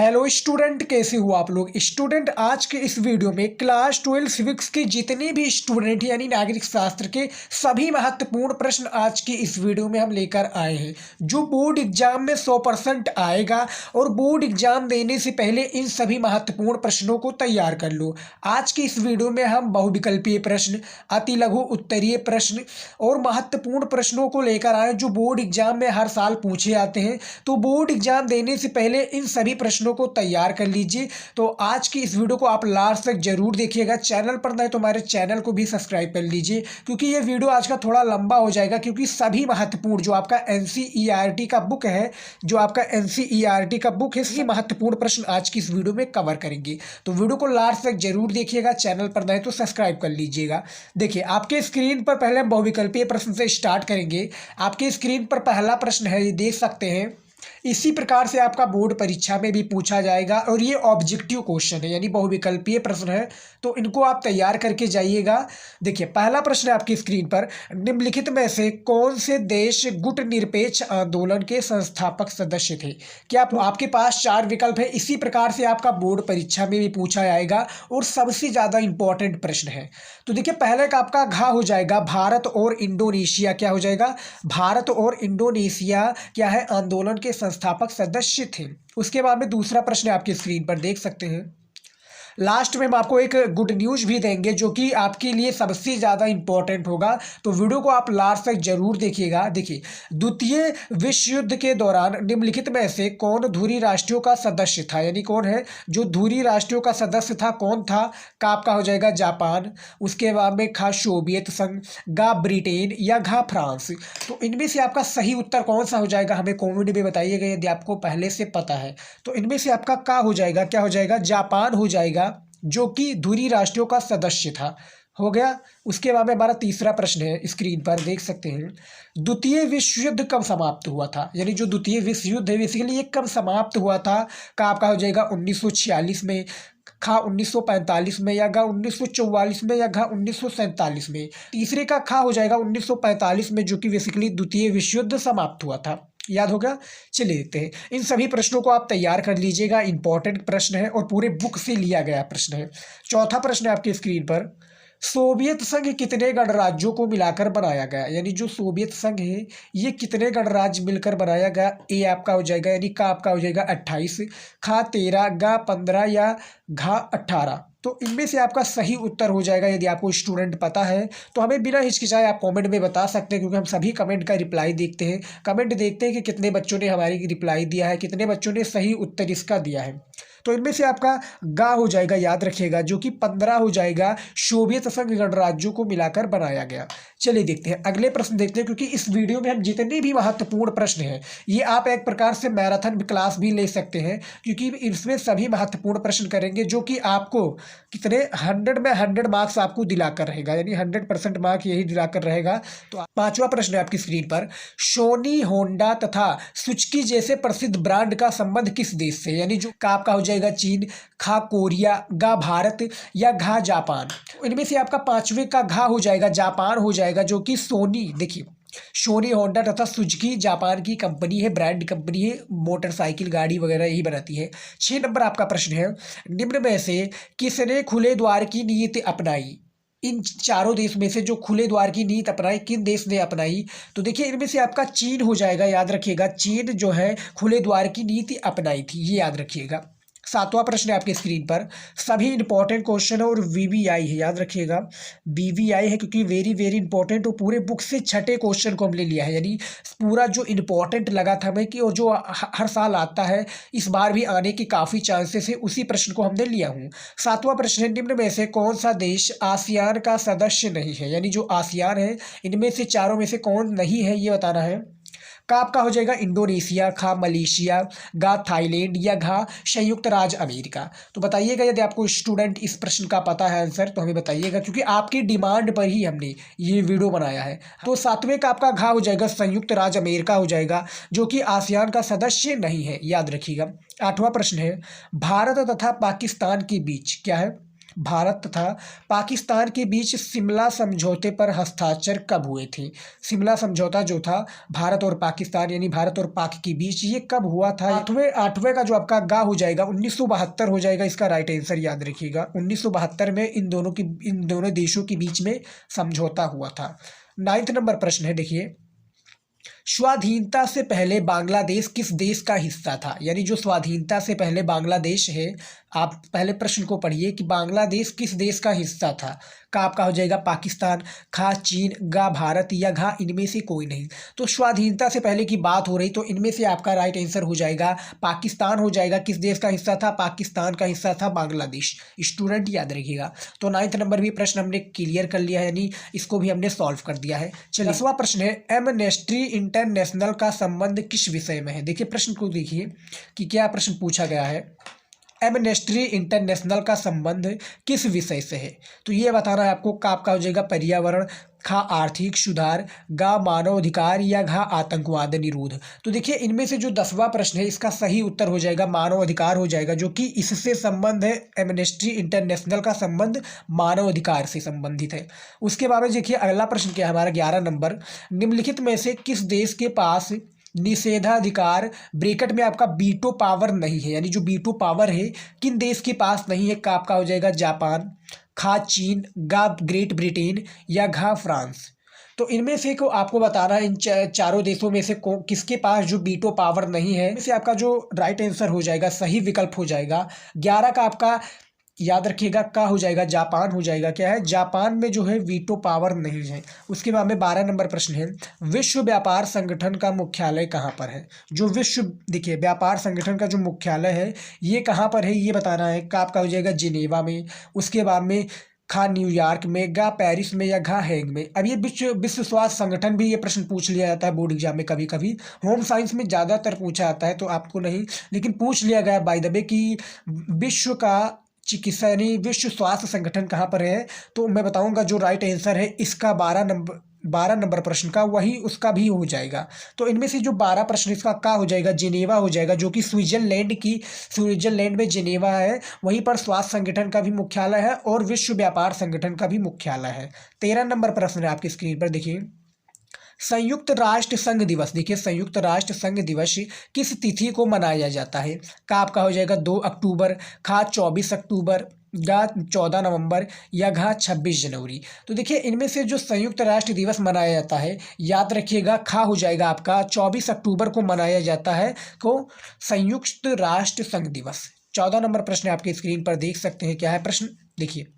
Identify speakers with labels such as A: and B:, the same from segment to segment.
A: Hello student, कैसे हो आप लोग। स्टूडेंट, आज के इस वीडियो में क्लास 12 सिविक्स के जितने भी स्टूडेंट यानी नागरिक शास्त्र के सभी महत्वपूर्ण प्रश्न आज की इस वीडियो में हम लेकर आए हैं, जो बोर्ड एग्जाम में 100% आएगा। और बोर्ड एग्जाम देने से पहले इन सभी महत्वपूर्ण प्रश्नों को तैयार कर लो। आज की इस वीडियो में हम बहुविकल्पीय प्रश्न, अति लघु उत्तरीय प्रश्न और महत्वपूर्ण प्रश्नों को लेकर आए जो बोर्ड एग्जाम में हर साल पूछे जाते हैं। तो बोर्ड एग्जाम देने से पहले इन सभी प्रश्नों को तैयार कर लीजिए। तो आज की इस वीडियो को आप लास्ट तक जरूर देखिएगा। चैनल पर नए तो हमारे चैनल को भी सब्सक्राइब कर लीजिए, क्योंकि ये वीडियो आज का थोड़ा लंबा हो जाएगा, क्योंकि सभी महत्वपूर्ण जो आपका एनसीईआरटी का बुक है, सभी महत्वपूर्ण प्रश्न आज की इस वीडियो में कवर करेंगे। तो वीडियो को लास्ट तक जरूर देखिएगा। चैनल पर नए तो सब्सक्राइब कर लीजिएगा। देखिए, आपके स्क्रीन पर पहले हम बहुविकल्पीय प्रश्न से स्टार्ट करेंगे। आपके स्क्रीन पर पहला प्रश्न है, ये देख सकते हैं। इसी प्रकार से आपका बोर्ड परीक्षा में भी पूछा जाएगा और ये ऑब्जेक्टिव क्वेश्चन है, यानी बहुविकल्पीय प्रश्न है, तो इनको आप तैयार करके जाइएगा। देखिए, पहला प्रश्न है आपकी स्क्रीन पर। निम्नलिखित में से कौन से देश गुटनिरपेक्ष आंदोलन के संस्थापक सदस्य थे? क्या आपके पास 4 विकल्प है। इसी प्रकार से आपका बोर्ड परीक्षा में भी पूछा जाएगा और सबसे ज़्यादा इंपॉर्टेंट प्रश्न है। तो देखिए, पहले का आपका घ हो जाएगा भारत और इंडोनेशिया। क्या हो जाएगा? भारत और इंडोनेशिया क्या है? आंदोलन के संस्थापक सदस्य थे। उसके बाद में दूसरा प्रश्न आपकी स्क्रीन पर देख सकते हैं। लास्ट में हम आपको एक गुड न्यूज़ भी देंगे, जो कि आपके लिए सबसे ज़्यादा इंपॉर्टेंट होगा। तो वीडियो को आप लास्ट तक जरूर देखिएगा। देखिए, द्वितीय विश्व युद्ध के दौरान निम्नलिखित में से कौन धुरी राष्ट्रों का सदस्य था? यानी कौन है जो धुरी राष्ट्रों का सदस्य था? कौन था? का आपका हो जाएगा जापान, उसके बाद में खा सोवियत संघ, गा ब्रिटेन या घा फ्रांस। तो इनमें से आपका सही उत्तर कौन सा हो जाएगा? हमें कमेंट में बताइएगा यदि आपको पहले से पता है। तो इनमें से आपका का हो जाएगा, क्या हो जाएगा? जापान हो जाएगा, जो कि धुरी राष्ट्रों का सदस्य था। हो गया। उसके बाद में हमारा तीसरा प्रश्न है, स्क्रीन पर देख सकते हैं। द्वितीय विश्व युद्ध कब समाप्त हुआ था? यानी जो द्वितीय विश्व युद्ध है बेसिकली ये कब समाप्त हुआ था? का आपका हो जाएगा 1946 में, खा 1945 में, या गा 1944 में, या घा 1947 में। तीसरे का खा हो जाएगा 1945 में, जो कि बेसिकली द्वितीय विश्व युद्ध समाप्त हुआ था। याद होगा? चलिए देखते हैं। इन सभी प्रश्नों को आप तैयार कर लीजिएगा। इंपॉर्टेंट प्रश्न है और पूरे बुक से लिया गया प्रश्न है। चौथा प्रश्न है आपकी स्क्रीन पर। सोवियत संघ कितने गणराज्यों को मिलाकर बनाया गया? यानी जो सोवियत संघ है ये कितने गणराज्य मिलकर बनाया गया? ए आपका हो जाएगा, यानी का आपका हो जाएगा 28, खा 13, गा 15 या घा 18। तो इनमें से आपका सही उत्तर हो जाएगा। यदि आपको स्टूडेंट पता है तो हमें बिना हिचकिचाए आप कमेंट में बता सकते हैं, क्योंकि हम सभी कमेंट का रिप्लाई देखते हैं। कमेंट देखते हैं कि कितने बच्चों ने हमारी रिप्लाई दिया है, कितने बच्चों ने सही उत्तर इसका दिया है। तो इनमें से आपका गा हो जाएगा, याद रखिएगा, जो कि 15 हो जाएगा। सोवियत संघ गणराज्यों को मिलाकर बनाया गया। चलिए देखते हैं, अगले प्रश्न देखते हैं, क्योंकि इस वीडियो में हम जितने भी महत्वपूर्ण प्रश्न हैं ये आप एक प्रकार से मैराथन क्लास भी ले सकते हैं, क्योंकि इसमें सभी महत्वपूर्ण प्रश्न करेंगे जो कि आपको कितने 100 में 100 मार्क्स आपको दिलाकर रहेगा, यानी 100% मार्क यही दिलाकर रहेगा। तो पांचवा प्रश्न है आपकी स्क्रीन पर। सोनी, होंडा तथा सुजुकी जैसे प्रसिद्ध ब्रांड का संबंध किस देश से? यानी जो का आपका हो जाएगा चीन, खा कोरिया, गा भारत या घा जापान। इनमें से आपका पांचवे का घा हो जाएगा, जापान हो जाएगा, जो कि सोनी, देखिए सोनी, होंडा तथा सुजुकी जापान की कंपनी है, ब्रांड कंपनी है, मोटरसाइकिल गाड़ी वगैरह यही बनाती है। 6 नंबर आपका प्रश्न है। निम्न में से किसने खुले द्वार की नीति अपनाई? इन चारों देश में से जो खुले द्वार की नीति अपनाई, किन देश ने अपनाई? तो देखिए, इनमें से आपका चीन हो जाएगा, याद रखिएगा। चीन जो है खुले द्वार की नीति अपनाई थी, ये याद रखिएगा। 7वां प्रश्न है आपके स्क्रीन पर। सभी इंपॉर्टेंट क्वेश्चन है और वीवीआई है, याद रखिएगा। वीवीआई है क्योंकि वेरी वेरी इंपॉर्टेंट, और पूरे बुक से छठे क्वेश्चन को हमने लिया है, यानी पूरा जो इंपॉर्टेंट लगा था हमें कि, और जो हर साल आता है, इस बार भी आने के काफ़ी चांसेस है, उसी प्रश्न को हमने लिया हूँ। 7वां प्रश्न है। निम्न में से कौन सा देश आसियान का सदस्य नहीं है? यानी जो आसियान है इनमें से चारों में से कौन नहीं है, ये बताना है। का आपका हो जाएगा इंडोनेशिया, खा मलेशिया, गा थाईलैंड या घा संयुक्त राज्य अमेरिका। तो बताइएगा यदि आपको स्टूडेंट इस प्रश्न का पता है आंसर, तो हमें बताइएगा, क्योंकि आपकी डिमांड पर ही हमने ये वीडियो बनाया है। तो 7वें का आपका घा हो जाएगा संयुक्त राज्य अमेरिका हो जाएगा, जो कि आसियान का सदस्य नहीं है, याद रखिएगा। 8वां प्रश्न है। भारत तथा पाकिस्तान के बीच क्या है? भारत तथा पाकिस्तान के बीच शिमला समझौते पर हस्ताक्षर कब हुए थे? शिमला समझौता जो था भारत और पाकिस्तान यानी भारत और पाक के बीच, ये कब हुआ था? आठवें का जो आपका गा हो जाएगा 1972 हो जाएगा इसका राइट आंसर, याद रखिएगा। 1972 में इन दोनों देशों के बीच में समझौता हुआ था। 9th नंबर प्रश्न है, देखिए, स्वाधीनता से पहले बांग्लादेश किस देश का हिस्सा था? यानी जो स्वाधीनता से पहले बांग्लादेश है, आप पहले प्रश्न को पढ़िए कि बांग्लादेश किस देश का हिस्सा था। का आपका हो जाएगा पाकिस्तान, खा चीन, गा भारत या घा इनमें से कोई नहीं। तो स्वाधीनता से पहले की बात हो रही, तो इनमें से आपका राइट आंसर हो जाएगा पाकिस्तान हो जाएगा। किस देश का हिस्सा था? पाकिस्तान का हिस्सा था बांग्लादेश। स्टूडेंट याद रखिएगा। तो 9th नंबर भी प्रश्न हमने क्लियर कर लिया है, यानी इसको भी हमने सॉल्व कर दिया है। चलिए 10वां प्रश्न है, एमनेस्टी इंटरनेशनल का संबंध किस विषय में है? देखिए प्रश्न को देखिए कि क्या प्रश्न पूछा गया है। एमनेस्टी इंटरनेशनल का संबंध किस विषय से है? तो ये बताना है आपको। का आपका हो जाएगा पर्यावरण, खा आर्थिक सुधार, गा मानव अधिकार या घा आतंकवाद निरोध। तो देखिए इनमें से जो 10वां प्रश्न है इसका सही उत्तर हो जाएगा मानव अधिकार हो जाएगा, जो कि इससे संबंध है। एमनेस्टी इंटरनेशनल का संबंध मानव अधिकार से संबंधित है। उसके बाद में देखिए अगला प्रश्न क्या है हमारा 11 नंबर, निम्नलिखित में से किस देश के पास निषेधाधिकार ब्रैकेट में आपका बीटो पावर नहीं है? यानी जो बीटो पावर है किन देश के पास नहीं है? का आपका हो जाएगा जापान, खा चीन, गा ग्रेट ब्रिटेन या घा फ्रांस। तो इनमें से को आपको बताना है इन चारों देशों में से किसके पास जो बीटो पावर नहीं है। इनमें से आपका जो राइट आंसर हो जाएगा, सही विकल्प हो जाएगा 11 का आपका याद रखिएगा का हो जाएगा जापान हो जाएगा। क्या है? जापान में जो है वीटो पावर नहीं है। उसके बाद में 12 नंबर प्रश्न है, विश्व व्यापार संगठन का मुख्यालय कहाँ पर है? जो विश्व देखिए व्यापार संगठन का जो मुख्यालय है ये कहाँ पर है ये बताना है। का आपका हो जाएगा जिनेवा में, उसके बाद में खा न्यूयॉर्क में, गा पेरिस में या घा हैग में। अब ये विश्व स्वास्थ्य संगठन भी ये प्रश्न पूछ लिया जाता है बोर्ड एग्जाम में, कभी कभी होम साइंस में ज़्यादातर पूछा जाता है, तो आपको नहीं, लेकिन पूछ लिया गया बाय द वे कि विश्व का चिकित्सा यानी विश्व स्वास्थ्य संगठन कहाँ पर है। तो मैं बताऊंगा जो राइट आंसर है इसका 12 नंबर प्रश्न का वही उसका भी हो जाएगा। तो इनमें से जो 12 प्रश्न इसका का हो जाएगा जिनेवा हो जाएगा, जो कि स्विट्जरलैंड में जिनेवा है, वहीं पर स्वास्थ्य संगठन का भी मुख्यालय है और विश्व व्यापार संगठन का भी मुख्यालय है। 13 नंबर प्रश्न है आपकी स्क्रीन पर, देखिए संयुक्त राष्ट्र संघ दिवस। देखिए संयुक्त राष्ट्र संघ दिवस किस तिथि को मनाया जाता है? का आपका हो जाएगा 2 अक्टूबर, खा 24 अक्टूबर, गा 14 नवंबर या घा 26 जनवरी। तो देखिए इनमें से जो संयुक्त राष्ट्र दिवस मनाया जाता है, याद रखिएगा खा हो जाएगा आपका 24 अक्टूबर को मनाया जाता है को संयुक्त राष्ट्र संघ दिवस। 14 नंबर प्रश्न आपकी स्क्रीन पर देख सकते हैं। क्या है प्रश्न? देखिए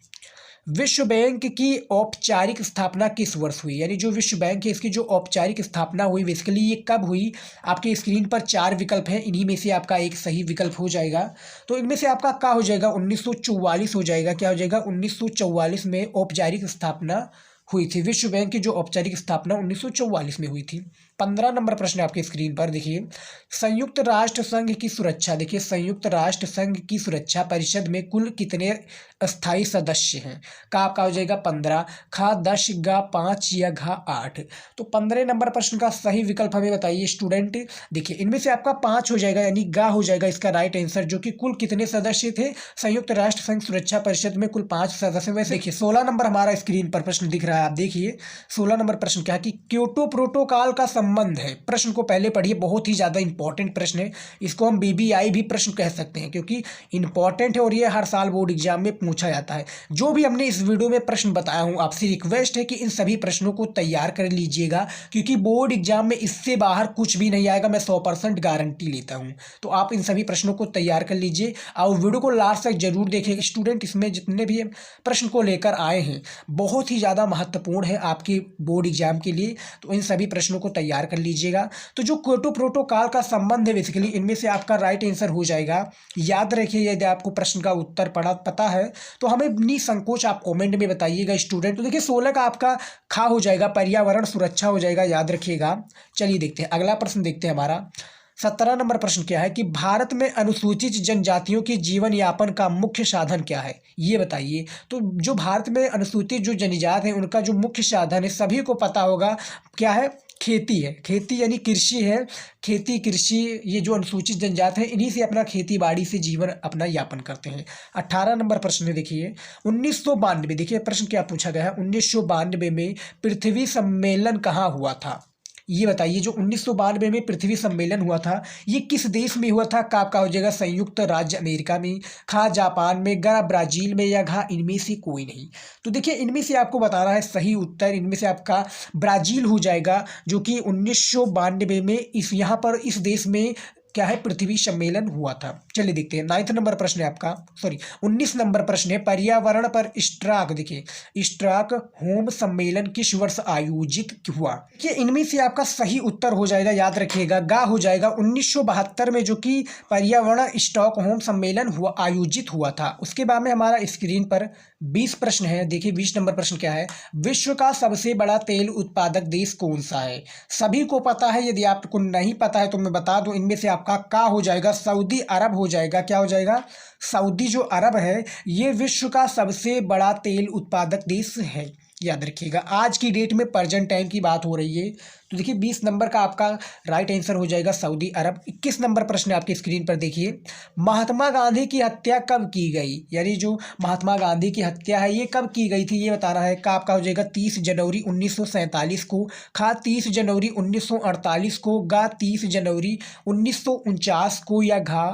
A: विश्व बैंक की औपचारिक स्थापना किस वर्ष हुई? यानी जो विश्व बैंक है इसकी जो औपचारिक स्थापना हुई बेसिकली ये कब हुई? आपके स्क्रीन पर 4 विकल्प हैं, इन्हीं में से आपका एक सही विकल्प हो जाएगा। तो इनमें से आपका का हो जाएगा 1944 हो जाएगा। क्या हो जाएगा? 1944 में औपचारिक स्थापना हुई थी। विश्व बैंक की जो औपचारिक स्थापना 1944 में हुई थी। 15 नंबर प्रश्न आपकी स्क्रीन पर, देखिए संयुक्त राष्ट्र संघ की सुरक्षा। देखिए संयुक्त राष्ट्र संघ की सुरक्षा परिषद में कुल कितने स्थायी सदस्य हैं? का आपका हो जाएगा 15, खा 10, गा 5 या घा 8। तो 15 नंबर प्रश्न का सही विकल्प हमें बताइए स्टूडेंट। देखिए इनमें से आपका 5 हो जाएगा, यानी गा हो जाएगा इसका राइट आंसर, जो कि कुल कितने सदस्य थे संयुक्त राष्ट्र संघ सुरक्षा परिषद में? कुल 5 सदस्य। वैसे देखिए 16 नंबर हमारा स्क्रीन पर प्रश्न दिख रहा है, आप देखिए 16 नंबर प्रश्न क्या है कि क्योटो प्रोटोकॉल का संबंध है। प्रश्न को पहले पढ़िए, बहुत ही ज्यादा इंपॉर्टेंट प्रश्न है, इसको हम बीबीआई भी प्रश्न कह सकते हैं क्योंकि इंपॉर्टेंट है और ये हर साल बोर्ड एग्जाम में पूछा जाता है। जो भी हमने इस वीडियो में प्रश्न बताया हूं, आपसे रिक्वेस्ट है कि इन सभी प्रश्नों को तैयार कर लीजिएगा क्योंकि बोर्ड एग्जाम में इससे बाहर कुछ भी नहीं आएगा, मैं 100% गारंटी लेता हूं। तो आप इन सभी प्रश्नों को तैयार कर लीजिए और वीडियो को लास्ट तक जरूर देखिएगा स्टूडेंट। इसमें जितने भी प्रश्न को लेकर आए हैं बहुत ही ज़्यादा महत्वपूर्ण है आपके बोर्ड एग्जाम के लिए, तो इन सभी प्रश्नों को तैयार कर लीजिएगा। तो जो क्योटो प्रोटोकॉल का संबंध है बेसिकली इनमें से आपका राइट आंसर हो जाएगा। याद रखिए यदि आपको प्रश्न का उत्तर पता है तो हमें निसंकोच आप कमेंट में बताइएगा स्टूडेंट। तो देखिए 16 का आपका खा हो जाएगा पर्यावरण सुरक्षा हो जाएगा, याद रखिएगा। चलिए देखते हैं अगला प्रश्न, देखते हैं हमारा 17 नंबर प्रश्न क्या है कि भारत में अनुसूचित जनजातियों के जीवन यापन का मुख्य साधन क्या है, ये बताइए। तो जो भारत में अनुसूचित जो जनजाति है उनका जो मुख्य साधन है सभी को पता होगा क्या है खेती है, खेती यानी कृषि है, खेती कृषि, ये जो अनुसूचित जनजाति है इन्हीं से अपना खेती बाड़ी से जीवन अपना यापन करते हैं। 18 नंबर प्रश्न है, देखिए 1992, देखिए प्रश्न क्या पूछा गया है, 1992 में पृथ्वी सम्मेलन कहाँ हुआ था, ये बताइए। जो 1992 में पृथ्वी सम्मेलन हुआ था ये किस देश में हुआ था, का आपका हो जाएगा संयुक्त राज्य अमेरिका में, खा जापान में, गा ब्राजील में, या घा इनमें से कोई नहीं। तो देखिए इनमें से आपको बताना है सही उत्तर, इनमें से आपका ब्राजील हो जाएगा, जो कि 1992 में इस यहाँ पर इस देश में क्या है, पृथ्वी सम्मेलन हुआ था। चलिए देखते हैं, 9 नंबर प्रश्न है आपका, सॉरी 19 नंबर प्रश्न है, पर्यावरण पर स्ट्राक, देखिए स्ट्राक होम सम्मेलन किस वर्ष आयोजित हुआ। देखिए इनमें से आपका सही उत्तर हो जाएगा, याद रखिएगा, गा हो जाएगा 1972 में, जो कि पर्यावरण स्टॉक होम सम्मेलन हुआ आयोजित हुआ था। उसके बाद में हमारा स्क्रीन पर 20 प्रश्न है, देखिए 20 नंबर प्रश्न क्या है, विश्व का सबसे बड़ा तेल उत्पादक देश कौन सा है। सभी को पता है, यदि आपको नहीं पता है तो मैं बता दूं, इनमें से आपका का हो जाएगा सऊदी अरब हो जाएगा। क्या हो जाएगा, सऊदी जो अरब है ये विश्व का सबसे बड़ा तेल उत्पादक देश है, याद रखिएगा। आज की डेट में प्रेजेंट टाइम की बात हो रही है, तो देखिए 20 नंबर का आपका राइट आंसर हो जाएगा सऊदी अरब। 21 नंबर प्रश्न आपकी स्क्रीन पर देखिए, महात्मा गांधी की हत्या कब की गई, यानी जो महात्मा गांधी की हत्या है ये कब की गई थी, ये बताना है। का आपका हो जाएगा 30 जनवरी 1947 को, खा 30 जनवरी 1948 को, गा 30 जनवरी 1949 को, या घा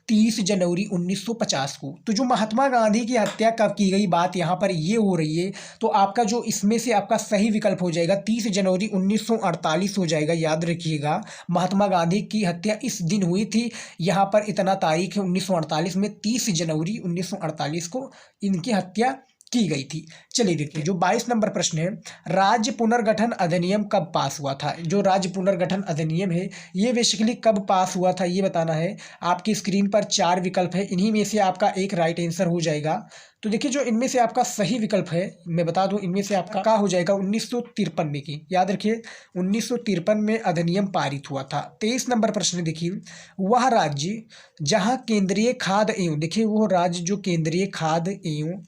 A: 30 जनवरी 1950 को। तो जो महात्मा गांधी की हत्या कब की गई, बात यहाँ पर ये हो रही है, तो आपका जो इसमें से आपका सही विकल्प हो जाएगा 30 जनवरी 1948 हो जाएगा, याद रखिएगा। महात्मा गांधी की हत्या इस दिन हुई थी, यहाँ पर इतना तारीख है 1948 में, 30 जनवरी 1948 को इनकी हत्या की गई थी। चलिए देखिए जो 22 नंबर प्रश्न है, राज्य पुनर्गठन अधिनियम कब पास हुआ था। जो राज्य पुनर्गठन अधिनियम है ये बेसिकली कब पास हुआ था ये बताना है। आपकी स्क्रीन पर 4 विकल्प है, इन्हीं में से आपका एक राइट आंसर हो जाएगा। तो देखिए जो इनमें से आपका सही विकल्प है, मैं बता दूं, इनमें से आपका का हो जाएगा 1953 में की, याद रखिए 1953 में अधिनियम पारित हुआ था। 23 नंबर प्रश्न देखिए, वह राज्य जहां केंद्रीय खाद्य एवं, देखिए वो राज्य जो केंद्रीय खाद्य एवं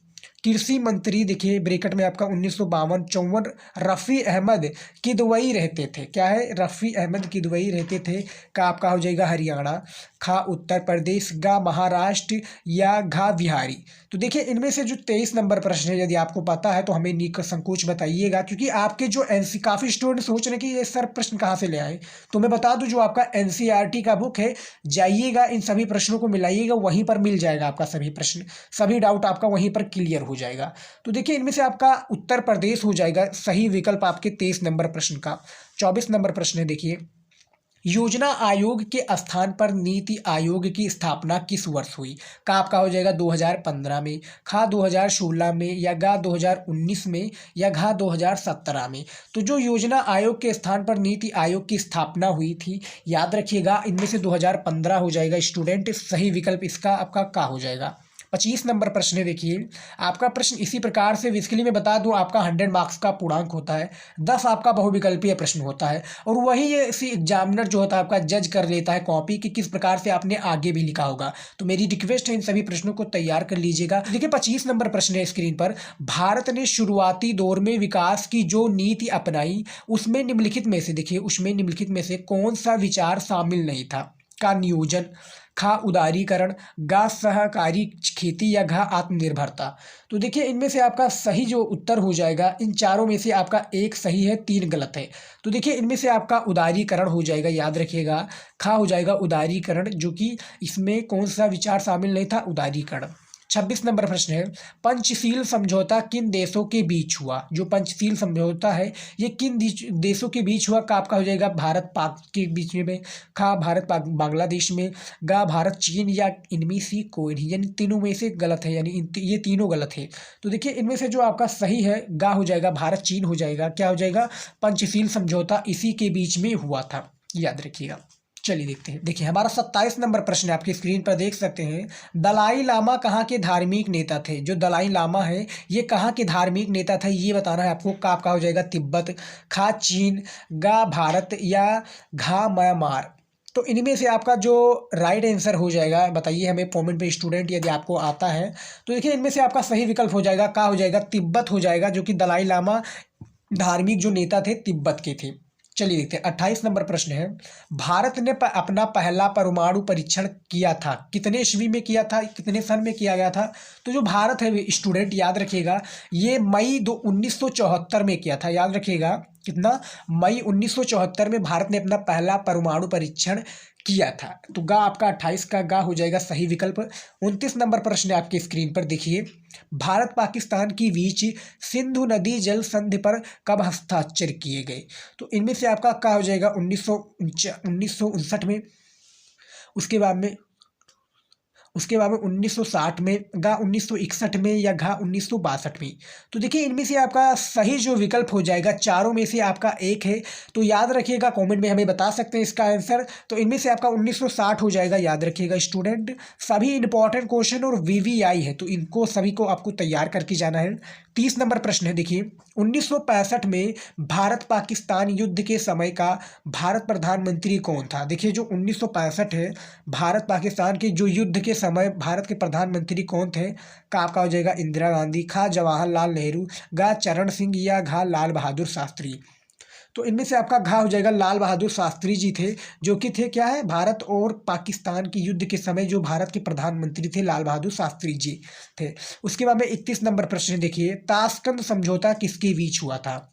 A: कृषि मंत्री, देखिए ब्रैकेट में आपका 1952-54 रफ़ी अहमद किदवई रहते थे। क्या है, रफ़ी अहमद किदवई रहते थे। का आपका हो जाएगा हरियाणा, खा उत्तर प्रदेश, गा महाराष्ट्र, या घा बिहारी। तो देखिए इनमें से जो 23 नंबर प्रश्न है, यदि आपको पता है तो हमें निसंकोच बताइएगा, क्योंकि आपके जो एनसी काफ़ी स्टूडेंट सोच रहे हैं कि ये सर प्रश्न कहाँ से ले आए, तो मैं बता दूं जो आपका एनसीईआरटी का बुक है, जाइएगा इन सभी प्रश्नों को मिलाइएगा, वहीं पर मिल जाएगा आपका सभी प्रश्न, सभी डाउट आपका वहीं पर क्लियर हो जाएगा। तो देखिए इनमें से आपका उत्तर प्रदेश हो जाएगा सही विकल्प आपके 23 नंबर प्रश्न का। 24 नंबर प्रश्न है, देखिए योजना आयोग के स्थान पर नीति आयोग की स्थापना किस वर्ष हुई। का आपका हो जाएगा 2015 में, खा 2016 में, या गा 2019 में, या घा 2017 में। तो जो योजना आयोग के स्थान पर नीति आयोग की स्थापना हुई थी, याद रखिएगा इनमें से 2015 हो जाएगा स्टूडेंट, सही विकल्प इसका आपका का हो जाएगा। 25 नंबर प्रश्न है, देखिए आपका प्रश्न इसी प्रकार से, बेसिकली मैं बता दूं आपका 100 मार्क्स का पूर्णांक होता है, 10 आपका बहुविकल्पीय प्रश्न होता है, और वही ये इसी एग्जामिनर जो होता है आपका जज कर लेता है कॉपी कि किस प्रकार से आपने आगे भी लिखा होगा। तो मेरी रिक्वेस्ट है इन सभी प्रश्नों को तैयार कर लीजिएगा। देखिए 25 नंबर प्रश्न है स्क्रीन पर, भारत ने शुरुआती दौर में विकास की जो नीति अपनाई उसमें निम्नलिखित में से, देखिए उसमें निम्नलिखित में से कौन सा विचार शामिल नहीं था। का नियोजन, खा उदारीकरण, गा सहकारी खेती, या घा आत्मनिर्भरता। तो देखिए इनमें से आपका सही जो उत्तर हो जाएगा, इन चारों में से आपका एक सही है, 3 गलत है। तो देखिए इनमें से आपका उदारीकरण हो जाएगा, याद रखिएगा खा हो जाएगा उदारीकरण, जो कि इसमें कौन सा विचार शामिल नहीं था, उदारीकरण। 26 नंबर प्रश्न है, पंचशील समझौता किन देशों के बीच हुआ। जो पंचशील समझौता है ये किन देशों के बीच हुआ। का आपका हो जाएगा भारत पाक के बीच में, खा भारत पाक बांग्लादेश में, गा भारत चीन, या इनमें से कोई नहीं, यानी तीनों में से गलत है, यानी ये तीनों गलत है। तो देखिए इनमें से जो आपका सही है गा हो जाएगा भारत चीन हो जाएगा। क्या हो जाएगा, पंचशील समझौता इसी के बीच में हुआ था, याद रखिएगा। चलिए देखते हैं, देखिए हमारा 27 नंबर प्रश्न है, आपकी स्क्रीन पर देख सकते हैं, दलाई लामा कहाँ के धार्मिक नेता थे। जो दलाई लामा है ये कहाँ के धार्मिक नेता थे ये बताना है आपको। का आपका हो जाएगा तिब्बत, खा चीन, गा भारत, या घा म्यांमार। तो इनमें से आपका जो राइट आंसर हो जाएगा बताइए हमें कमेंट पे स्टूडेंट, यदि आपको आता है तो। देखिए इनमें से आपका सही विकल्प हो जाएगा, का हो जाएगा तिब्बत हो जाएगा, जो कि दलाई लामा धार्मिक जो नेता थे तिब्बत के थे। चलिए देखते हैं 28 नंबर प्रश्न है, भारत ने अपना पहला परमाणु परीक्षण किया था, कितने ईस्वी में किया था, कितने सन में किया गया था। तो जो भारत है स्टूडेंट याद रखिएगा, ये मई 1974 में किया था। याद रखिएगा कितना, मई 1974 में भारत ने अपना पहला परमाणु परीक्षण किया था। तो गा आपका 28 का गा हो जाएगा सही विकल्प। 29 नंबर प्रश्न है आपकी स्क्रीन पर देखिए, भारत पाकिस्तान के बीच सिंधु नदी जल संधि पर कब हस्ताक्षर किए गए। तो इनमें से आपका क्या हो जाएगा, 1959 में, उसके बाद में 1960 में, गा 1961 में, या घा 1962 में। तो देखिए इनमें से आपका सही जो विकल्प हो जाएगा, चारों में से आपका एक है। तो याद रखिएगा, कमेंट में हमें बता सकते हैं इसका आंसर। तो इनमें से आपका 1960 हो जाएगा। याद रखिएगा स्टूडेंट, सभी इंपॉर्टेंट क्वेश्चन और वीवीआई है, तो इनको सभी को आपको तैयार करके जाना है। 30 नंबर प्रश्न है देखिए, 1965 में भारत पाकिस्तान युद्ध के समय का भारत प्रधानमंत्री कौन था। देखिए जो 1965 है, भारत पाकिस्तान के जो युद्ध के समय भारत के प्रधानमंत्री कौन थे, का आपका हो जाएगा इंदिरा गांधी, खा जवाहरलाल नेहरू, गा चरण सिंह, या घा लाल बहादुर शास्त्री। तो इनमें से आपका घा हो जाएगा लाल बहादुर शास्त्री जी थे, जो कि थे क्या है, भारत और पाकिस्तान के युद्ध के समय जो भारत के प्रधानमंत्री थे लाल बहादुर शास्त्री जी थे। उसके बाद में 31 नंबर प्रश्न देखिए, ताशकंद समझौता किसके बीच हुआ था।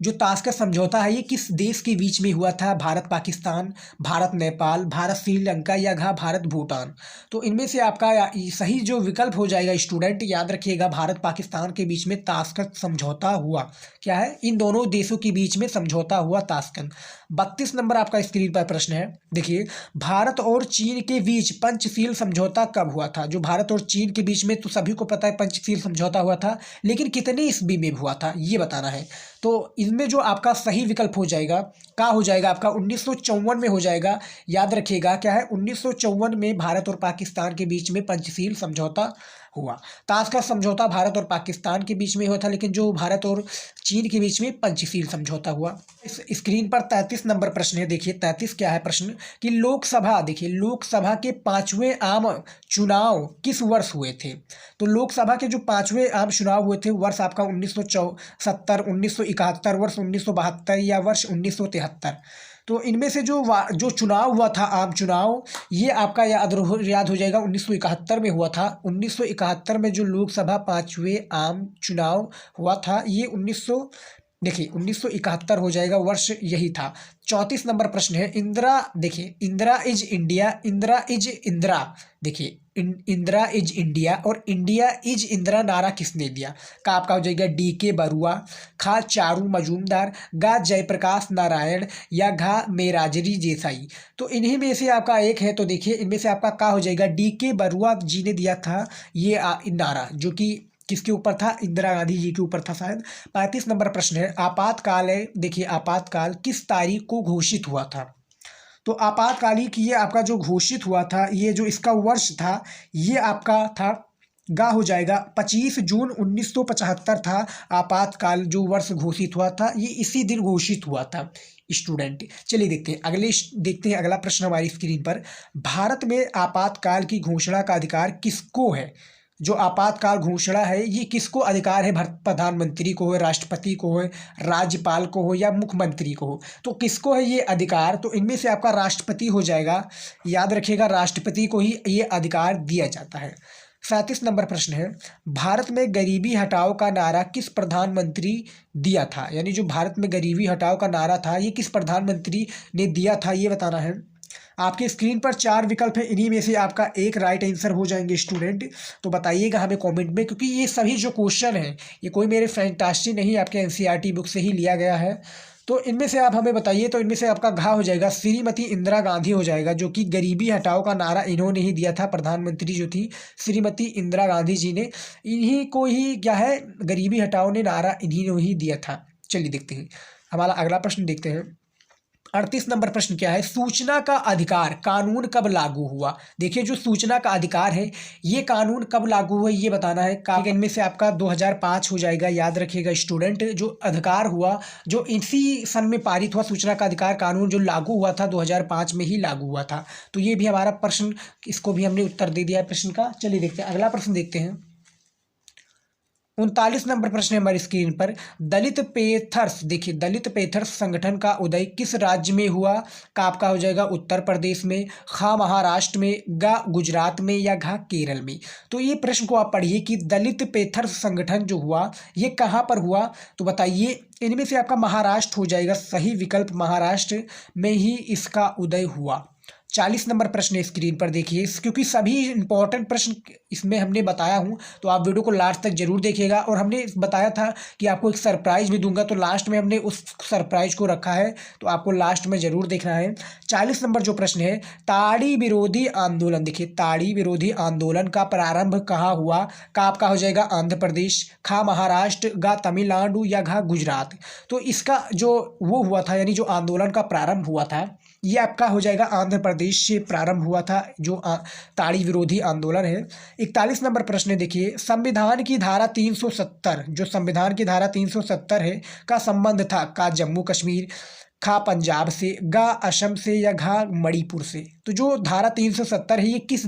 A: जो ताशकंद समझौता है ये किस देश के बीच में हुआ था, भारत पाकिस्तान, भारत नेपाल, भारत श्रीलंका, या घा भारत भूटान। तो इनमें से आपका सही जो विकल्प हो जाएगा स्टूडेंट, याद रखिएगा, भारत पाकिस्तान के बीच में ताशकंद समझौता हुआ। क्या है, इन दोनों देशों के बीच में समझौता हुआ ताशकंद। 32 नंबर आपका स्क्रीन पर प्रश्न है देखिए, भारत और चीन के बीच पंचशील समझौता कब हुआ था। जो भारत और चीन के बीच में तो सभी को पता है पंचशील समझौता हुआ था, लेकिन कितने ईस्वी में हुआ था ये बताना है। तो इनमें जो आपका सही विकल्प हो जाएगा, क्या हो जाएगा आपका 1954 में हो जाएगा। याद रखिएगा क्या है, 1954 में भारत और पाकिस्तान के बीच में पंचशील समझौता हुआ। ताशकंद समझौता भारत और पाकिस्तान के बीच में हुआ था, लेकिन जो भारत और चीन के बीच में पंचशील समझौता हुआ। इस स्क्रीन पर 33 नंबर प्रश्न है देखिए, 33 क्या है प्रश्न कि लोकसभा, देखिए लोकसभा के 5वें आम चुनाव किस वर्ष हुए थे। तो लोकसभा के जो 5वें आम चुनाव हुए थे वर्ष आपका 1970, 1971, वर्ष 1972, या वर्ष 1973। तो इनमें से जो चुनाव हुआ था आम चुनाव, ये आपका याद हो जाएगा 1971 में हुआ था। 1971 में जो लोकसभा 5वें आम चुनाव हुआ था, ये 1971 हो जाएगा, वर्ष यही था। 34 नंबर प्रश्न है, इंदिरा, देखिए Indira is India, Indira is Indira, देखिए इंदिरा इज इंडिया और इंडिया इज इंदिरा नारा किसने दिया। का आपका हो जाएगा DK बरुआ, खा चारू मजूमदार, गा जयप्रकाश नारायण, या घा मेराजरी देसाई। तो इन्हीं में से आपका एक है। तो देखिए इनमें से आपका क्या हो जाएगा, DK बरुआ जी ने दिया था ये नारा, जो कि किसके ऊपर था, इंदिरा गांधी जी के ऊपर था शायद। 35 नंबर प्रश्न है, आपातकाल है देखिए, आपातकाल किस तारीख को घोषित हुआ था। तो आपातकालिक ये आपका जो घोषित हुआ था, ये जो इसका वर्ष था, ये आपका था, गा हो जाएगा 25 जून 1975 था। आपातकाल जो वर्ष घोषित हुआ था, ये इसी दिन घोषित हुआ था स्टूडेंट। चलिए देखते हैं अगला प्रश्न हमारी स्क्रीन पर, भारत में आपातकाल की घोषणा का अधिकार किसको है। जो आपातकाल घोषणा है ये किसको अधिकार है, प्रधानमंत्री को हो, राष्ट्रपति को हो, राज्यपाल को हो, या मुख्यमंत्री को हो। तो किसको है ये अधिकार, तो इनमें से आपका राष्ट्रपति हो जाएगा। याद रखिएगा राष्ट्रपति को ही ये अधिकार दिया जाता है। 37 नंबर प्रश्न है, भारत में गरीबी हटाओ का नारा किस प्रधानमंत्री दिया था। यानी जो भारत में गरीबी हटाओ का नारा था, ये किस प्रधानमंत्री ने दिया था ये बताना है। आपके स्क्रीन पर 4 विकल्प है, इन्हीं में से आपका एक राइट आंसर हो जाएंगे स्टूडेंट। तो बताइएगा हमें कमेंट में, क्योंकि ये सभी जो क्वेश्चन हैं ये कोई मेरे फैंटास्टिक नहीं, आपके NCERT बुक से ही लिया गया है। तो इनमें से आप हमें बताइए। तो इनमें से आपका घा हो जाएगा श्रीमती इंदिरा गांधी हो जाएगा, जो कि गरीबी हटाओ का नारा इन्होंने ही दिया था। प्रधानमंत्री जो थी श्रीमती इंदिरा गांधी जी ने, इन्हीं को ही क्या है, गरीबी हटाओ ने नारा इन्हीं ने ही दिया था। चलिए देखते हैं हमारा अगला प्रश्न देखते हैं। 38 नंबर प्रश्न क्या है, सूचना का अधिकार कानून कब लागू हुआ। देखिए जो सूचना का अधिकार है ये कानून कब लागू हुआ ये बताना है। इनमें से आपका 2005 हो जाएगा। याद रखिएगा स्टूडेंट, जो अधिकार हुआ, जो इसी सन में पारित हुआ सूचना का अधिकार कानून, जो लागू हुआ था 2005 में ही लागू हुआ था। तो ये भी हमारा प्रश्न, इसको भी हमने उत्तर दे दिया है प्रश्न का। चलिए देखते हैं अगला प्रश्न देखते हैं। 39 नंबर प्रश्न है हमारी स्क्रीन पर, दलित पैंथर्स, देखिए दलित पैंथर्स संगठन का उदय किस राज्य में हुआ? का आपका हो जाएगा उत्तर प्रदेश में, खा महाराष्ट्र में, गा गुजरात में, या घा केरल में। तो ये प्रश्न को आप पढ़िए कि दलित पैंथर्स संगठन जो हुआ ये कहाँ पर हुआ, तो बताइए इनमें से आपका महाराष्ट्र हो जाएगा सही विकल्प, महाराष्ट्र में ही इसका उदय हुआ। 40 नंबर प्रश्न है स्क्रीन पर देखिए, क्योंकि सभी इंपॉर्टेंट प्रश्न इसमें हमने बताया हूं, तो आप वीडियो को लास्ट तक जरूर देखिएगा। और हमने बताया था कि आपको एक सरप्राइज भी दूंगा, तो लास्ट में हमने उस सरप्राइज को रखा है, तो आपको लास्ट में जरूर देखना है। 40 नंबर जो प्रश्न है, ताड़ी विरोधी आंदोलन, देखिए ताड़ी विरोधी आंदोलन का प्रारंभ कहाँ हुआ? का आपका हो जाएगा आंध्र प्रदेश, खा महाराष्ट्र, गा तमिलनाडु, या घा गुजरात। तो इसका जो वो हुआ था, यानी जो आंदोलन का प्रारंभ हुआ था, ये आपका हो जाएगा आंध्र प्रदेश से प्रारंभ हुआ था, जो ताड़ी विरोधी आंदोलन है। 41 नंबर प्रश्न देखिए, संविधान की धारा 370, जो संविधान की धारा 370 है का संबंध था? का जम्मू कश्मीर, खा पंजाब से, गा असम से, या घा मणिपुर से। तो जो धारा 370 है ये किस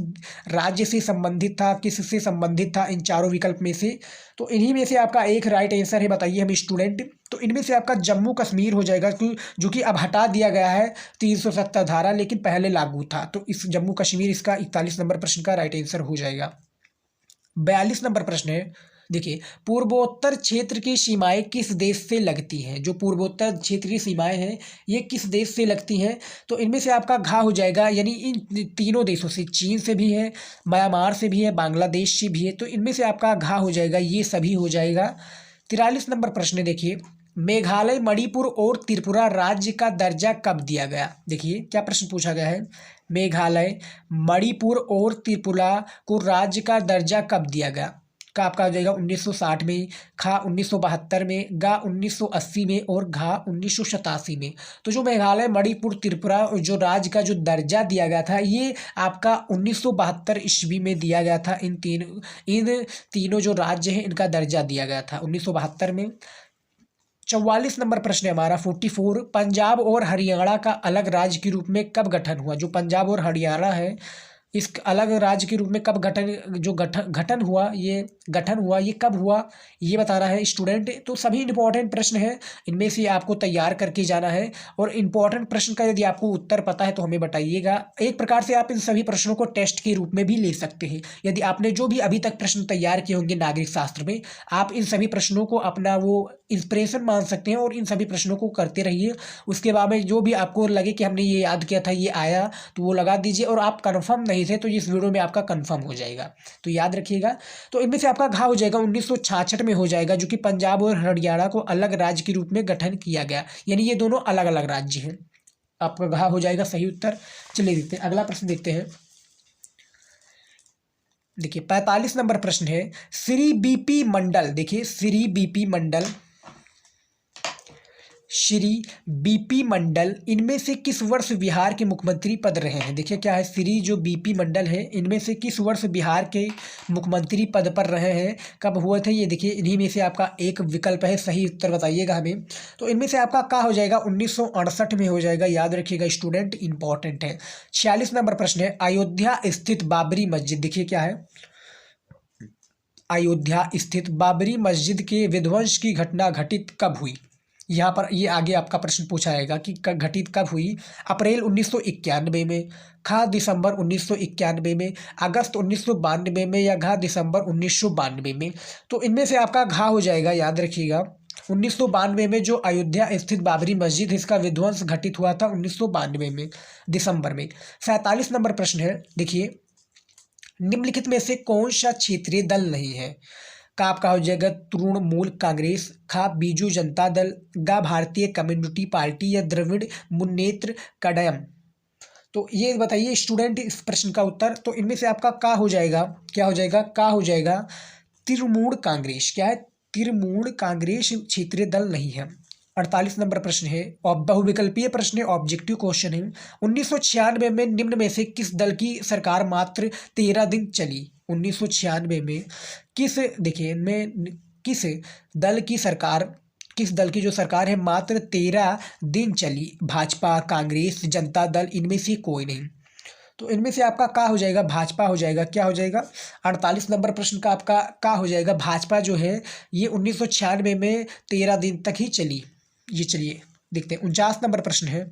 A: राज्य से संबंधित था, किससे संबंधित था इन चारों विकल्प में से? तो इन्हीं में से आपका एक राइट आंसर है, बताइए हम स्टूडेंट। तो इनमें से आपका जम्मू कश्मीर हो जाएगा, जो कि अब हटा दिया गया है 370 धारा, लेकिन पहले लागू था। तो इस जम्मू कश्मीर इसका 41 नंबर प्रश्न का राइट आंसर हो जाएगा। 42 नंबर प्रश्न है, देखिए पूर्वोत्तर क्षेत्र की सीमाएं किस देश से लगती हैं? जो पूर्वोत्तर क्षेत्र की सीमाएं हैं ये किस देश से लगती हैं? तो इनमें से आपका घा हो जाएगा, यानी इन तीनों देशों से, चीन से भी है, म्यांमार से भी है, बांग्लादेश से भी है। तो इनमें से आपका घा हो जाएगा, ये सभी हो जाएगा। 43 नंबर प्रश्न देखिए, मेघालय, मणिपुर और त्रिपुरा राज्य का दर्जा कब दिया गया? देखिए क्या प्रश्न पूछा गया है, मेघालय, मणिपुर और त्रिपुरा को राज्य का दर्जा कब दिया गया? का आपका हो जाएगा 1960 में, खा 1972 में, गा 1980 में, और घा 1987 में। तो जो मेघालय, मणिपुर, त्रिपुरा जो राज्य का जो दर्जा दिया गया था ये आपका 1972 ईस्वी में दिया गया था। इन तीनों जो राज्य हैं इनका दर्जा दिया गया था 1972 में। 44 नंबर प्रश्न है हमारा 44, पंजाब और हरियाणा का अलग राज्य के रूप में कब गठन हुआ? जो पंजाब और हरियाणा है इस अलग राज्य के रूप में कब गठन हुआ ये कब हुआ, ये बता रहा है स्टूडेंट। तो सभी इंपॉर्टेंट प्रश्न हैं, इनमें से आपको तैयार करके जाना है। और इंपॉर्टेंट प्रश्न का यदि आपको उत्तर पता है तो हमें बताइएगा। एक प्रकार से आप इन सभी प्रश्नों को टेस्ट के रूप में भी ले सकते हैं। यदि आपने जो भी अभी तक प्रश्न तैयार किए होंगे नागरिक शास्त्र में, आप इन सभी प्रश्नों को अपना वो इंस्पिरेशन मान सकते हैं और इन सभी प्रश्नों को करते रहिए। उसके बाद में जो भी आपको लगे कि हमने ये याद किया था ये आया, तो वो लगा दीजिए। और आप कन्फर्म नहीं थे तो इस वीडियो में आपका कंफर्म हो जाएगा, तो याद रखिएगा। तो इनमें से आपका घा हो जाएगा 1966 में हो जाएगा, जो कि पंजाब और हरियाणा को अलग राज्य के रूप में गठन किया गया, यानी ये दोनों अलग अलग राज्य हैं। आपका घा हो जाएगा सही उत्तर। चलिए देखते हैं अगला प्रश्न देखते हैं। देखिए 45 नंबर प्रश्न है, श्री बीपी मंडल, देखिए श्री बीपी मंडल, श्री बीपी मंडल इनमें से किस वर्ष बिहार के मुख्यमंत्री पद रहे हैं? देखिए क्या है, श्री जो बीपी मंडल है इनमें से किस वर्ष बिहार के मुख्यमंत्री पद पर रहे हैं, कब हुए थे? ये देखिए इन्हीं में से आपका एक विकल्प है, सही उत्तर बताइएगा हमें। तो इनमें से आपका क्या हो जाएगा 1968 में हो जाएगा, याद रखिएगा स्टूडेंट, इंपॉर्टेंट है। 46 नंबर प्रश्न है, अयोध्या स्थित बाबरी मस्जिद, देखिए क्या है, अयोध्या स्थित बाबरी मस्जिद के विध्वंस की घटना घटित कब हुई? यहाँ पर ये आगे आपका प्रश्न पूछा जाएगा कि घटित कब हुई। अप्रैल 1991 में, खा दिसंबर 1991 में, अगस्त 1992 में, या घा दिसंबर 1992 में। तो इनमें से आपका घा हो जाएगा, याद रखिएगा 1992 में जो अयोध्या स्थित बाबरी मस्जिद इसका विध्वंस घटित हुआ था 1992 में दिसंबर में। 47 नंबर प्रश्न है, देखिए निम्नलिखित में से कौन सा क्षेत्रीय दल नहीं है? का आपका हो जाएगा तृणमूल कांग्रेस, खा बीजू जनता दल, गा भारतीय कम्युनिस्ट पार्टी, या द्रविड़ मुन्नेत्र कड़यम। तो ये बताइए स्टूडेंट इस प्रश्न का उत्तर। तो इनमें से आपका का हो जाएगा, क्या हो जाएगा, का हो जाएगा तृणमूल कांग्रेस। क्या है, तृणमूल कांग्रेस क्षेत्रीय दल नहीं है। 48 नंबर प्रश्न है, बहुविकल्पीय प्रश्न है, ऑब्जेक्टिव क्वेश्चन है। 1996 में निम्न में से किस दल की सरकार मात्र 13 दिन चली? 1996 में किस, देखिए में किस दल की जो सरकार है मात्र 13 दिन चली? भाजपा, कांग्रेस, जनता दल, इनमें से कोई नहीं। तो इनमें से आपका का हो जाएगा, भाजपा हो जाएगा। क्या हो जाएगा, 48 नंबर प्रश्न का आपका का हो जाएगा, भाजपा जो है ये 1996 में 13 दिन तक ही चली। ये चलिए देखते हैं। 49 नंबर प्रश्न है,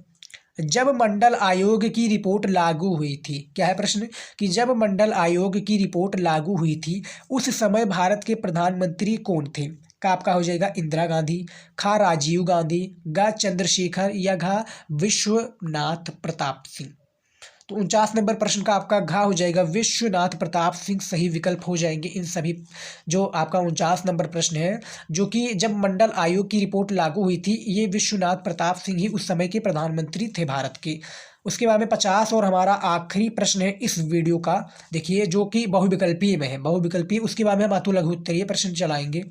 A: जब मंडल आयोग की रिपोर्ट लागू हुई थी, क्या है प्रश्न, कि जब मंडल आयोग की रिपोर्ट लागू हुई थी उस समय भारत के प्रधानमंत्री कौन थे। का आपका हो जाएगा इंदिरा गांधी, खा राजीव गांधी, गा चंद्रशेखर या घा विश्वनाथ प्रताप सिंह। तो 49 नंबर प्रश्न का आपका घा हो जाएगा विश्वनाथ प्रताप सिंह, सही विकल्प हो जाएंगे इन सभी। जो आपका 49 नंबर प्रश्न है, जो कि जब मंडल आयोग की रिपोर्ट लागू हुई थी, ये विश्वनाथ प्रताप सिंह ही उस समय के प्रधानमंत्री थे भारत के। उसके बाद में 50 और हमारा आखिरी प्रश्न है इस वीडियो का, देखिए, जो कि बहुविकल्पीय में है, बहुविकल्पीय। उसके बाद में हम अतु लघु उत्तरीय प्रश्न चलाएंगे।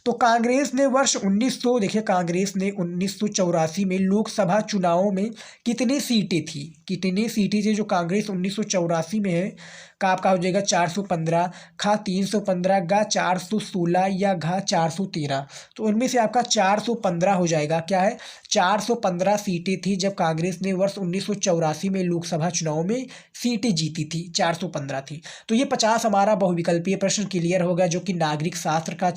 A: तो कांग्रेस ने वर्ष 1900, देखिए, कांग्रेस ने 1984 में लोकसभा चुनावों में कितनी सीटें थी, कितनी सीटें थी जो कांग्रेस 1984 में है। का आपका हो जाएगा 415, खा 315, गा 416 या घा 413। तो उनमें से आपका 415 हो जाएगा। क्या है, 415 सीटें थी जब कांग्रेस ने वर्ष 1984 में लोकसभा चुनाव में सीटें जीती थी, 415 थी। तो ये 50 हमारा बहुविकल्पीय प्रश्न क्लियर होगा, जो कि नागरिक शास्त्र का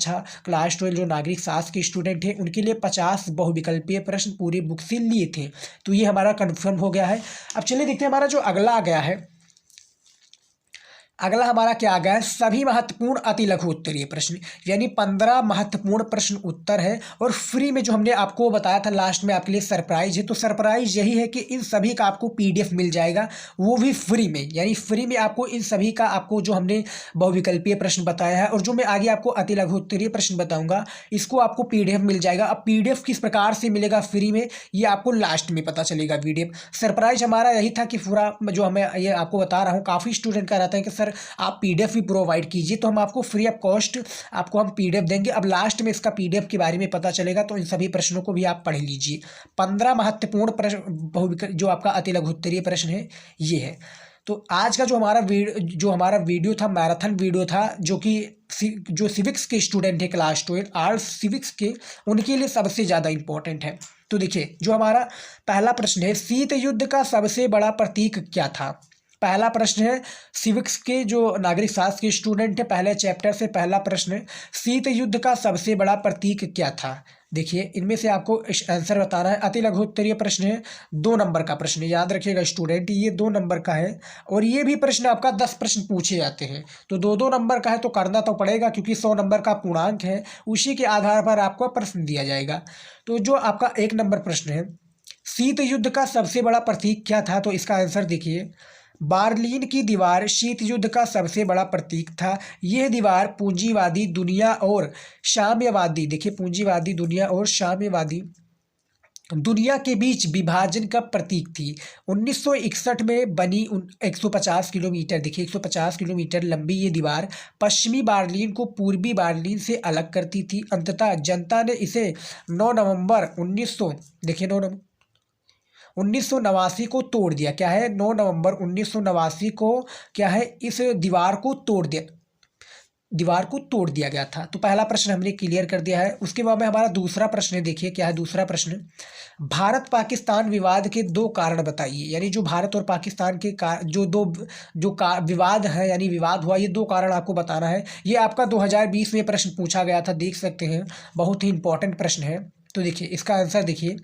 A: क्लास 12 जो नागरिक शास्त्र के स्टूडेंट हैं उनके लिए 50 बहुविकल्पीय प्रश्न पूरे बुक से लिए थे। तो ये हमारा कन्फर्म हो गया है। अब चलिए देखते हैं हमारा जो अगला आ गया है, अगला हमारा क्या आ गया है, सभी महत्वपूर्ण अति लघु उत्तरीय प्रश्न, यानी 15 महत्वपूर्ण प्रश्न उत्तर है। और फ्री में जो हमने आपको बताया था लास्ट में आपके लिए सरप्राइज है, तो सरप्राइज यही है कि इन सभी का आपको पीडीएफ मिल जाएगा, वो भी फ्री में, यानी फ्री में आपको इन सभी का, आपको जो हमने बहुविकल्पीय प्रश्न बताया है और जो मैं आगे आपको अति लघु उत्तरीय प्रश्न बताऊंगा, इसको आपको पीडीएफ मिल जाएगा। अब पीडीएफ किस प्रकार से मिलेगा फ्री में, ये आपको लास्ट में पता चलेगा। पीडीएफ सरप्राइज हमारा यही था कि पूरा जो हमें ये आपको बता रहा हूँ, काफ़ी स्टूडेंट का रहता है कि सर आप पीडीएफ भी प्रोवाइड कीजिए, तो हम आपको फ्री ऑफ कॉस्ट आपको हम पीडीएफ देंगे। अब लास्ट में इसका पीडीएफ के बारे में पता चलेगा, तो इन सभी प्रश्नों को भी आप पढ़ लीजिए। 15 महत्वपूर्ण प्रश्न जो आपका अति लघु उत्तरीय प्रश्न है ये है। तो आज का जो हमारा वीडियो था, मैराथन वीडियो था, जो कि जो सिविक्स के स्टूडेंट है क्लास 12 आर्ट्स सिविक्स के, उनके लिए सबसे ज़्यादा इंपॉर्टेंट है। तो देखिए, जो हमारा पहला प्रश्न है, शीत युद्ध का सबसे बड़ा प्रतीक क्या था। पहला प्रश्न है, सिविक्स के जो नागरिक शास्त्र के स्टूडेंट है, पहले चैप्टर से पहला प्रश्न है, शीत युद्ध का सबसे बड़ा प्रतीक क्या था। देखिए, इनमें से आपको आंसर बताना है। अति लघु उत्तरीय प्रश्न है, 2 नंबर का प्रश्न है, याद रखिएगा स्टूडेंट, ये 2 नंबर का है। और ये भी प्रश्न आपका 10 प्रश्न पूछे जाते हैं, तो 2-2 नंबर का है, तो करना तो पड़ेगा, क्योंकि 100 नंबर का पूर्णांक है, उसी के आधार पर आपको प्रश्न दिया जाएगा। तो जो आपका 1 नंबर प्रश्न है, शीत युद्ध का सबसे बड़ा प्रतीक क्या था, तो इसका आंसर देखिए, बार्लिन की दीवार शीत युद्ध का सबसे बड़ा प्रतीक था। यह दीवार पूंजीवादी दुनिया और साम्यवादी, देखिए, पूंजीवादी दुनिया और साम्यवादी दुनिया के बीच विभाजन का प्रतीक थी। 1961 में बनी 150 किलोमीटर, देखिए 150 किलोमीटर लंबी ये दीवार पश्चिमी बार्लिन को पूर्वी बार्लिन से अलग करती थी। अंततः जनता ने इसे 9 नवंबर 1900, देखिए 1989 को तोड़ दिया। क्या है, 9 नवंबर 1989 को क्या है, इस दीवार को तोड़ दिया गया था। तो पहला प्रश्न हमने क्लियर कर दिया है। उसके बाद में हमारा दूसरा प्रश्न है, देखिए क्या है दूसरा प्रश्न, भारत पाकिस्तान विवाद के 2 कारण बताइए। यानी जो भारत और पाकिस्तान के विवाद है, यानी विवाद हुआ, ये 2 कारण आपको बताना है। ये आपका 2020 में प्रश्न पूछा गया था, देख सकते हैं, बहुत ही इंपॉर्टेंट प्रश्न है। तो देखिए इसका आंसर देखिए,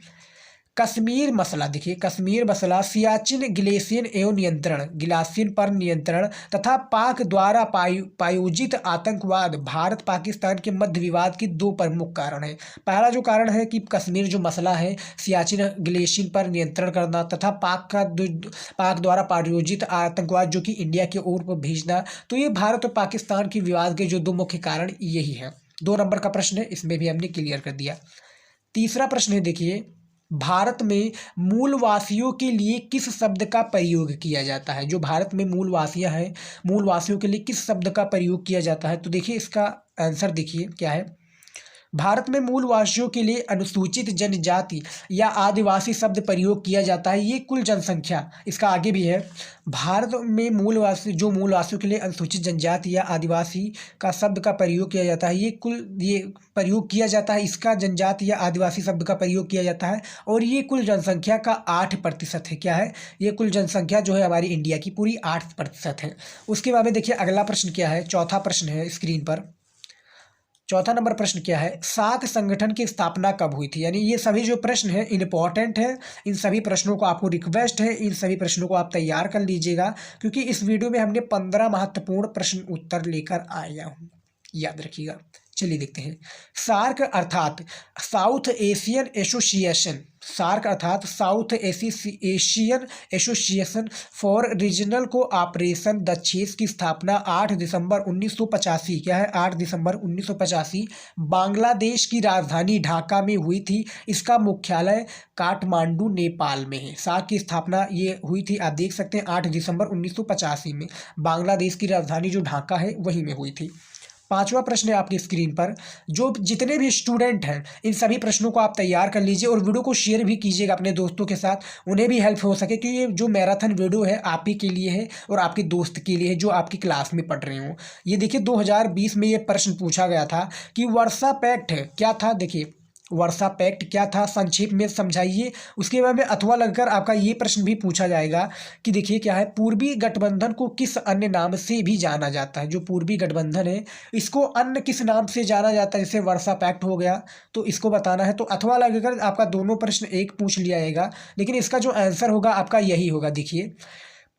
A: कश्मीर मसला, देखिए कश्मीर मसला, सियाचिन ग्लेशियर एवं नियंत्रण, ग्लेशियर पर नियंत्रण तथा पाक द्वारा प्रायोजित आतंकवाद भारत पाकिस्तान के मध्य विवाद के 2 प्रमुख कारण हैं। पहला जो कारण है कि कश्मीर जो मसला है, सियाचिन ग्लेशियर पर नियंत्रण करना तथा पाक द्वारा प्रायोजित आतंकवाद जो कि इंडिया की ओर पर भेजना, तो ये भारत और पाकिस्तान के विवाद के जो 2 मुख्य कारण यही हैं। 2 नंबर का प्रश्न है, इसमें भी हमने क्लियर कर दिया। तीसरा प्रश्न है, देखिए भारत में मूलवासियों के लिए किस शब्द का प्रयोग किया जाता है। जो भारत में मूलवासियां हैं, मूलवासियों के लिए किस शब्द का प्रयोग किया जाता है। तो देखिए इसका आंसर देखिए क्या है, भारत में मूलवासियों के लिए अनुसूचित जनजाति या आदिवासी शब्द प्रयोग किया जाता है। ये कुल जनसंख्या, इसका आगे भी है, भारत में मूलवासियों के लिए अनुसूचित जनजाति या आदिवासी का शब्द का प्रयोग किया जाता है। ये प्रयोग किया जाता है, इसका जनजाति या आदिवासी शब्द का प्रयोग किया जाता है और ये कुल जनसंख्या का 8% है। क्या है? ये कुल जनसंख्या जो है हमारी इंडिया की पूरी 8% है। उसके बाद में देखिए अगला प्रश्न क्या है, चौथा प्रश्न है स्क्रीन पर। चौथा नंबर प्रश्न क्या है, सार्क संगठन की स्थापना कब हुई थी? यानी ये सभी जो प्रश्न हैं इंपॉर्टेंट है, इन सभी प्रश्नों को आपको रिक्वेस्ट है, इन सभी प्रश्नों को आप तैयार कर लीजिएगा, क्योंकि इस वीडियो में हमने 15 महत्वपूर्ण प्रश्न उत्तर लेकर आया हूँ, याद रखिएगा। चलिए देखते हैं। सार्क अर्थात साउथ एशियन एसोसिएशन, सार्क अर्थात South Asian association for regional cooperation the chess की स्थापना 8 दिसंबर 1985, क्या है? 8 दिसंबर 1985 बांग्लादेश की राजधानी ढाका में हुई थी। इसका मुख्यालय काठमांडू नेपाल में है। सार्क की स्थापना ये हुई थी, आप देख सकते हैं 8 दिसंबर 1985 में बांग्लादेश की राजधानी जो ढाका है वहीं में हुई थी। पांचवा प्रश्न है आपकी स्क्रीन पर। जो जितने भी स्टूडेंट हैं इन सभी प्रश्नों को आप तैयार कर लीजिए और वीडियो को शेयर भी कीजिएगा अपने दोस्तों के साथ, उन्हें भी हेल्प हो सके, क्योंकि ये जो मैराथन वीडियो है आप ही के लिए है और आपके दोस्त के लिए है जो आपकी क्लास में पढ़ रहे हो। ये देखिए 2020 में ये प्रश्न पूछा गया था कि वर्सा पैक्ट क्या था। देखिए वर्सा पैक्ट क्या था, संक्षेप में समझाइए। उसके बाद में अथवा लगकर आपका ये प्रश्न भी पूछा जाएगा कि देखिए क्या है, पूर्वी गठबंधन को किस अन्य नाम से भी जाना जाता है? जो पूर्वी गठबंधन है इसको अन्य किस नाम से जाना जाता है? जैसे वर्सा पैक्ट हो गया तो इसको बताना है, तो अथवा लगकर आपका दोनों प्रश्न एक पूछ लिया जाएगा, लेकिन इसका जो आंसर होगा आपका यही होगा। देखिए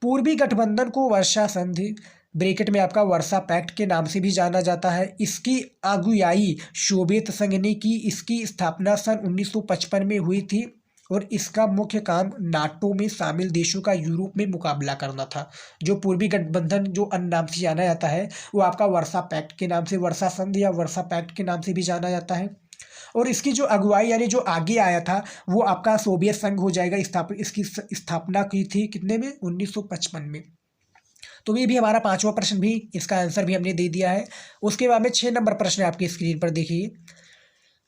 A: पूर्वी गठबंधन को वर्षा संधि ब्रैकेट में आपका वर्सा पैक्ट के नाम से भी जाना जाता है। इसकी अगुवाई सोवियत संघ ने की। इसकी स्थापना सन 1955 में हुई थी और इसका मुख्य काम नाटो में शामिल देशों का यूरोप में मुकाबला करना था। जो पूर्वी गठबंधन जो अन्य नाम से जाना जाता है वो आपका वर्सा पैक्ट के नाम से, वर्सा संधि या वर्सा पैक्ट के नाम से भी जाना जाता है। और इसकी जो अगुवाई यानी जो आगे आया था वो आपका सोवियत संघ हो जाएगा। इसकी स्थापना की थी कितने में? 1955 में। तो ये भी हमारा पांचवा प्रश्न भी, इसका आंसर भी हमने दे दिया है। उसके बाद में 6 नंबर प्रश्न है आपकी स्क्रीन पर देखिए।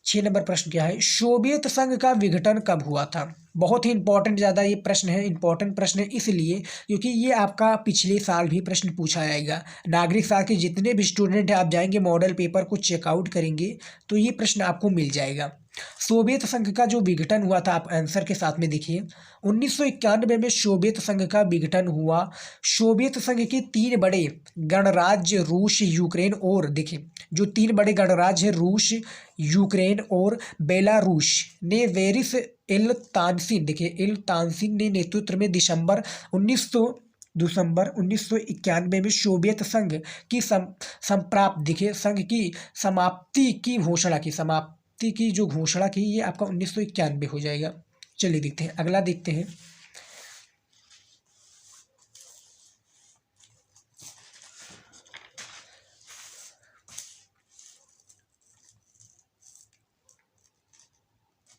A: 6 नंबर प्रश्न क्या है, सोवियत संघ का विघटन कब हुआ था? बहुत ही इंपॉर्टेंट ज़्यादा ये प्रश्न है, इंपॉर्टेंट प्रश्न है इसलिए क्योंकि ये आपका पिछले साल भी प्रश्न पूछा जाएगा। नागरिक साल के जितने भी स्टूडेंट हैं आप जाएंगे मॉडल पेपर को चेकआउट करेंगे तो ये प्रश्न आपको मिल जाएगा। सोवियत संघ का जो विघटन हुआ था, आप आंसर के साथ में देखिए 1991 में सोवियत संघ का विघटन हुआ। सोवियत संघ के 3 बड़े गणराज्य रूस, यूक्रेन और देखिए जो 3 बड़े गणराज्य है रूस, यूक्रेन और बेलारूस ने वेरिस एल्तानसिन, देखिए एल्तानसिन ने नेतृत्व में दिसंबर 1991 में सोवियत संघ की संप्राप्त, देखिए संघ की समाप्ति की घोषणा की, समाप्ति की जो घोषणा की ये आपका 1991 हो जाएगा। चलिए देखते हैं अगला, देखते हैं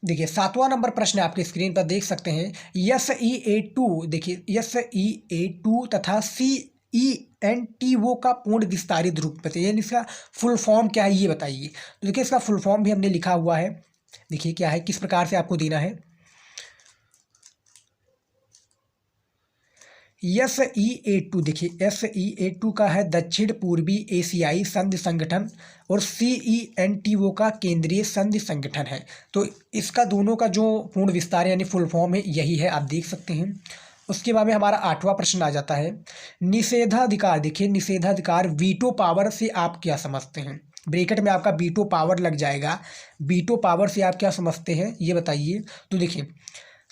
A: देखिए 7वां नंबर प्रश्न है आपकी स्क्रीन पर देख सकते हैं। SEA2, देखिए SEA2 तथा CENTO का पूर्ण विस्तारित रूप बताइए, यानी इसका फुल फॉर्म क्या है ये बताइए। तो देखिए इसका फुल फॉर्म भी हमने लिखा हुआ है, देखिए क्या है, किस प्रकार से आपको देना है। SEA2, देखिए SEA2 का है दक्षिण पूर्वी एशियाई संधि संगठन और CENTO का केंद्रीय संधि संगठन है। तो इसका दोनों का जो पूर्ण विस्तार यानी फुल फॉर्म है यही है, आप देख सकते हैं। उसके बाद में हमारा 8वां प्रश्न आ जाता है निषेधाधिकार। देखिए निषेधाधिकार, वीटो पावर से आप क्या समझते हैं? ब्रैकेट में आपका वीटो पावर लग जाएगा। वीटो पावर से आप क्या समझते हैं ये बताइए। तो देखिए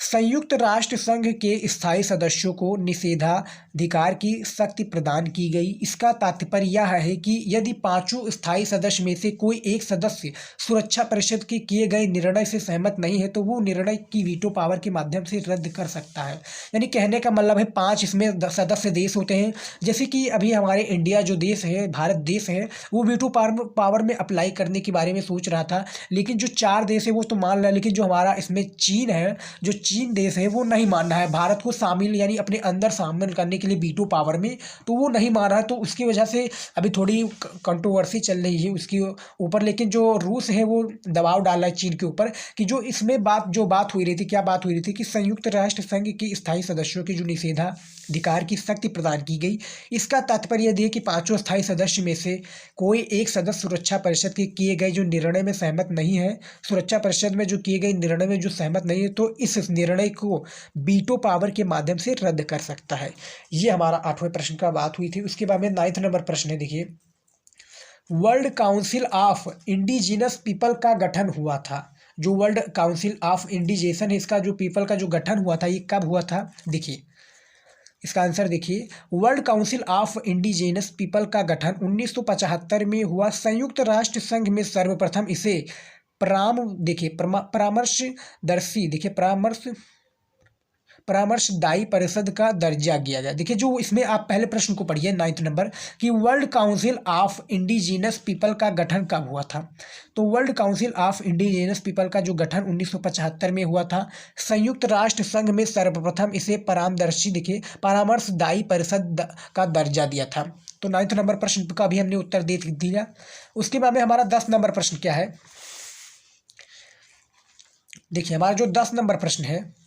A: संयुक्त राष्ट्र संघ के स्थायी सदस्यों को निषेधाधिकार की शक्ति प्रदान की गई। इसका तात्पर्य यह है कि यदि 5 स्थायी सदस्य में से कोई एक सदस्य सुरक्षा परिषद के किए गए निर्णय से सहमत नहीं है तो वो निर्णय की वीटो पावर के माध्यम से रद्द कर सकता है। यानी कहने का मतलब है 5 इसमें सदस्य देश होते हैं, जैसे कि अभी हमारे इंडिया जो देश है, भारत देश है, वो वीटो पावर में अप्लाई करने के बारे में सोच रहा था, लेकिन जो 4 देश है वो तो मान रहा है, लेकिन जो हमारा इसमें चीन है, जो चीन देश है वो नहीं मान रहा है भारत को शामिल यानी अपने अंदर शामिल करने के लिए वीटो पावर में, तो वो नहीं मान रहा है। तो उसकी वजह से अभी थोड़ी कंट्रोवर्सी चल रही है उसके ऊपर। लेकिन जो रूस है वो दबाव डाल रहा है चीन के ऊपर कि जो इसमें बात हुई रही थी, क्या बात हुई रही थी कि संयुक्त राष्ट्र संघ के स्थायी सदस्यों की जो निषेधाधिकार की शक्ति प्रदान की गई। इसका तात्पर्य यह है कि पांचों स्थायी सदस्य में से कोई एक सदस्य सुरक्षा परिषद के किए गए जो निर्णय में सहमत नहीं है, सुरक्षा परिषद में जो किए गए निर्णय में जो सहमत नहीं है, तो इस निर्णय को वीटो पावर के माध्यम से रद्द कर सकता है। ये हमारा 8वें प्रश्न का बात हुई थी। उसके बाद में 9 नंबर प्रश्न है, देखिए world council of indigenous people का गठन हुआ था। जो वर्ल्ड काउंसिल ऑफ इंडिजेशन है, इसका जो पीपल का जो गठन हुआ था, ये कब हुआ था? देखिए इसका आंसर देखिए, world council of indigenous people का गठन 1975 में हुआ। संयुक्त राष्ट्र संघ में सर्वप्रथम इसे परामर्शदायी परिषद का दर्जा दिया गया। देखिए जो इसमें आप पहले प्रश्न को पढ़िए 9 नंबर कि world council of indigenous people का गठन कब हुआ था। तो world council of indigenous people का जो गठन 1975 में हुआ था। संयुक्त राष्ट्र संघ में सर्वप्रथम इसे परामर्शदायी परिषद का दर्जा दिया था। तो 9 नंबर प्रश्न का भी हमने उत्तर दे दिया। उसके बाद में हमारा 10 नंबर प्रश्न क्या है? देखिए हमारा जो 10 नंबर प्रश्न है,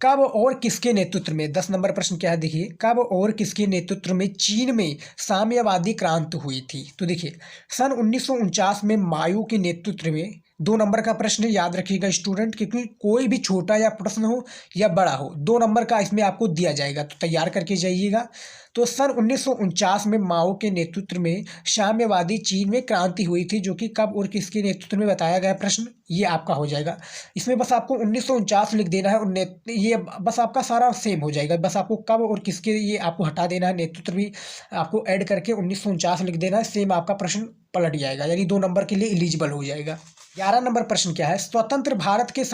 A: कब और किसके नेतृत्व में, 10 नंबर प्रश्न क्या है? देखिए कब और किसके नेतृत्व में चीन में साम्यवादी क्रांति हुई थी? तो देखिए सन 1949 में माओ के नेतृत्व में। 2 नंबर का प्रश्न याद रखिएगा स्टूडेंट, क्योंकि कोई भी छोटा या प्रश्न हो या बड़ा हो 2 नंबर का इसमें आपको दिया जाएगा, तो तैयार करके जाइएगा। तो सन 1949 में माओ के नेतृत्व में साम्यवादी चीन में क्रांति हुई थी, जो कि कब और किसके नेतृत्व में बताया गया प्रश्न, ये आपका हो जाएगा। इसमें बस आपको 1949 लिख देना है और ये बस आपका सारा सेम हो जाएगा। बस आपको कब और किसके ये आपको हटा देना है, नेतृत्व भी आपको ऐड करके 1949 लिख देना है, सेम आपका प्रश्न पलट जाएगा, यानी 2 नंबर के लिए एलिजिबल हो जाएगा। 11 नंबर प्रश्न क्या है? स्वतंत्र भारत के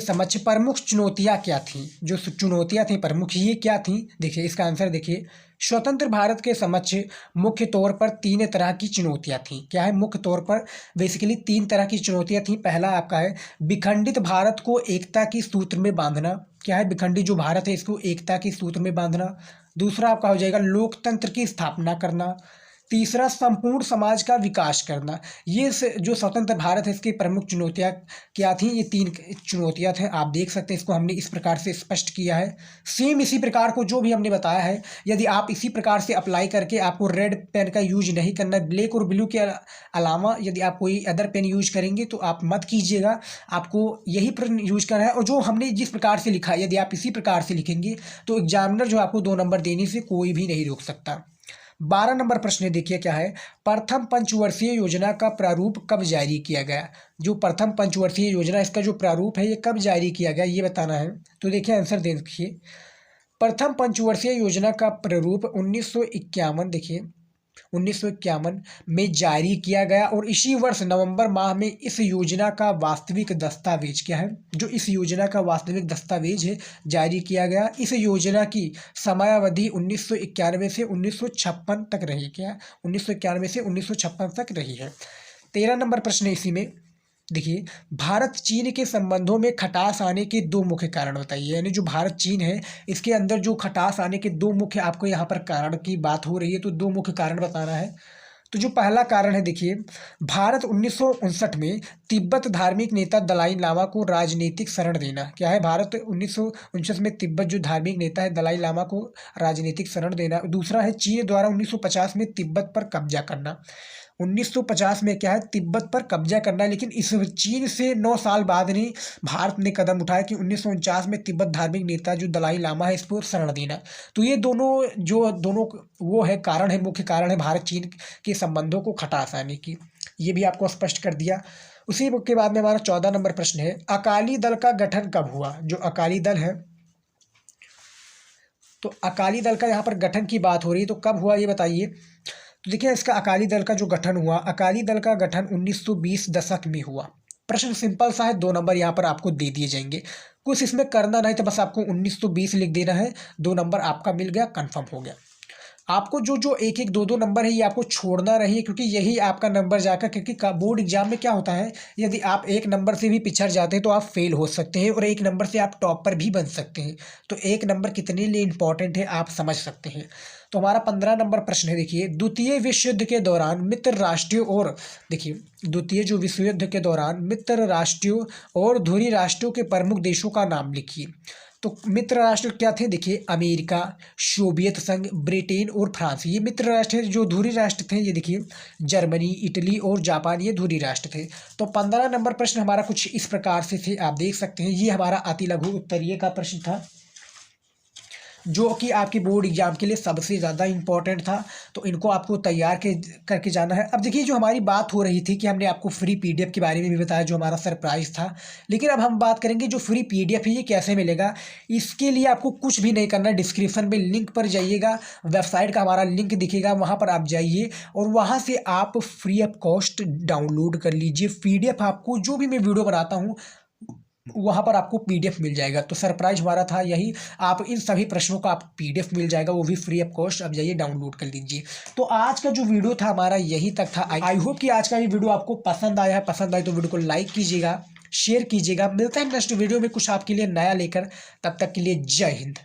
A: समक्ष प्रमुख चुनौतियां क्या थीं? जो चुनौतियां थी प्रमुख, ये क्या थीं? देखिए इसका आंसर देखिए, स्वतंत्र भारत के समक्ष मुख्य तौर पर 3 तरह की चुनौतियां थीं। क्या है? मुख्य तौर पर बेसिकली 3 तरह की चुनौतियां थीं। पहला आपका है विखंडित भारत को एकता की सूत्र में बांधना। क्या है? विखंडित जो भारत है इसको एकता की सूत्र में बांधना। दूसरा आपका हो जाएगा लोकतंत्र की स्थापना करना। तीसरा संपूर्ण समाज का विकास करना। ये जो स्वतंत्र भारत है इसकी प्रमुख चुनौतियां क्या थी? ये 3 चुनौतियां थे। आप देख सकते हैं इसको हमने इस प्रकार से स्पष्ट किया है। सेम इसी प्रकार को जो भी हमने बताया है, यदि आप इसी प्रकार से अप्लाई करके, आपको रेड पेन का यूज नहीं करना है, ब्लैक और ब्लू के अलावा यदि आप कोई अदर पेन यूज करेंगे तो आप मत कीजिएगा, आपको यही पेन यूज करना है। और जो हमने जिस प्रकार से लिखा है यदि आप इसी प्रकार से लिखेंगे तो एग्जामिनर जो आपको 2 नंबर देने से कोई भी नहीं रोक सकता। 12 नंबर प्रश्न देखिए क्या है? प्रथम पंचवर्षीय योजना का प्रारूप कब जारी किया गया? जो प्रथम पंचवर्षीय योजना इसका जो प्रारूप है ये कब जारी किया गया, ये बताना है। तो देखिए आंसर देखिए, प्रथम पंचवर्षीय योजना का प्रारूप 1951 देखिए 1951 में जारी किया गया और इसी वर्ष नवंबर माह में इस योजना का वास्तविक दस्तावेज क्या है? जो इस योजना का वास्तविक दस्तावेज है जारी किया गया। इस योजना की समयावधि 1991 से 1956 तक रही। क्या? 1991 से 1956 तक रही है। 13 नंबर प्रश्न इसी में देखिए, भारत चीन के संबंधों में खटास आने के 2 मुख्य कारण बताइए। यानी जो भारत चीन है इसके अंदर जो खटास आने के 2 मुख्य आपको यहाँ पर कारण की बात हो रही है, तो 2 मुख्य कारण बताना है। तो जो पहला कारण है देखिए, भारत 1959 में तिब्बत धार्मिक नेता दलाई लामा को राजनीतिक शरण देना। क्या है? भारत 1959 में तिब्बत जो धार्मिक नेता है दलाई लामा को राजनीतिक शरण देना। दूसरा है चीन द्वारा 1950 में तिब्बत पर कब्जा करना। 1950 में क्या है? तिब्बत पर कब्जा करना। लेकिन इस चीन से 9 साल बाद नहीं भारत ने कदम उठाया कि 1949 में तिब्बत धार्मिक नेता जो दलाई लामा है इसको शरण देना। तो ये दोनों वो है कारण है, मुख्य कारण है भारत चीन के संबंधों को खटास आने की। ये भी आपको स्पष्ट कर दिया। उसी के बाद में हमारा 14 नंबर प्रश्न है, अकाली दल का गठन कब हुआ? जो अकाली दल है, तो अकाली दल का यहाँ पर गठन की बात हो रही है, तो कब हुआ ये बताइए। तो देखिए इसका अकाली दल का जो गठन हुआ, अकाली दल का गठन 1920 दशक में हुआ। प्रश्न सिंपल सा है, 2 नंबर यहाँ पर आपको दे दिए जाएंगे, कुछ इसमें करना नहीं, तो बस आपको 1920 लिख देना है, 2 नंबर आपका मिल गया, कंफर्म हो गया। आपको जो जो एक एक दो दो नंबर है ये आपको छोड़ना रही, क्योंकि यही आपका नंबर जाकर, क्योंकि बोर्ड एग्जाम में क्या होता है, यदि आप एक नंबर से भी पिछड़ जाते हैं तो आप फेल हो सकते हैं और एक नंबर से आप टॉपर भी बन सकते हैं। तो एक नंबर कितने लिए इंपॉर्टेंट है आप समझ सकते हैं। तो हमारा 15 नंबर प्रश्न है, देखिए द्वितीय विश्व युद्ध के दौरान मित्र राष्ट्रों और, देखिए द्वितीय जो विश्व युद्ध के दौरान मित्र राष्ट्रों और धुरी राष्ट्रों के प्रमुख देशों का नाम लिखिए। तो मित्र राष्ट्र क्या थे, देखिए अमेरिका, सोवियत संघ, ब्रिटेन और फ्रांस, ये मित्र राष्ट्र थे। जो धुरी राष्ट्र थे ये देखिए जर्मनी, इटली और जापान, ये धुरी राष्ट्र थे। तो 15 नंबर प्रश्न हमारा कुछ इस प्रकार से थे, आप देख सकते हैं। ये हमारा अति लघु उत्तरीय का प्रश्न था, जो कि आपके बोर्ड एग्जाम के लिए सबसे ज़्यादा इंपॉर्टेंट था। तो इनको आपको तैयार करके जाना है। अब देखिए जो हमारी बात हो रही थी कि हमने आपको फ्री पीडीएफ के बारे में भी बताया, जो हमारा सरप्राइज था, लेकिन अब हम बात करेंगे जो फ्री पीडीएफ है ये कैसे मिलेगा। इसके लिए आपको कुछ भी नहीं करना, डिस्क्रिप्शन में लिंक पर जाइएगा, वेबसाइट का हमारा लिंक दिखेगा, वहाँ पर आप जाइए और वहाँ से आप फ्री ऑफ कॉस्ट डाउनलोड कर लीजिए पीडीएफ। आपको जो भी मैं वीडियो बनाता हूँ वहाँ पर आपको पीडीएफ मिल जाएगा। तो सरप्राइज हमारा था यही, आप इन सभी प्रश्नों का आप पीडीएफ मिल जाएगा, वो भी फ्री ऑफ कॉस्ट। अब जाइए डाउनलोड कर लीजिए। तो आज का जो वीडियो था हमारा यही तक था। आई होप कि आज का ये वीडियो आपको पसंद आया है। पसंद आए तो वीडियो को लाइक कीजिएगा, शेयर कीजिएगा। मिलता है नेक्स्ट वीडियो में कुछ आपके लिए नया लेकर, तब तक के लिए जय हिंद।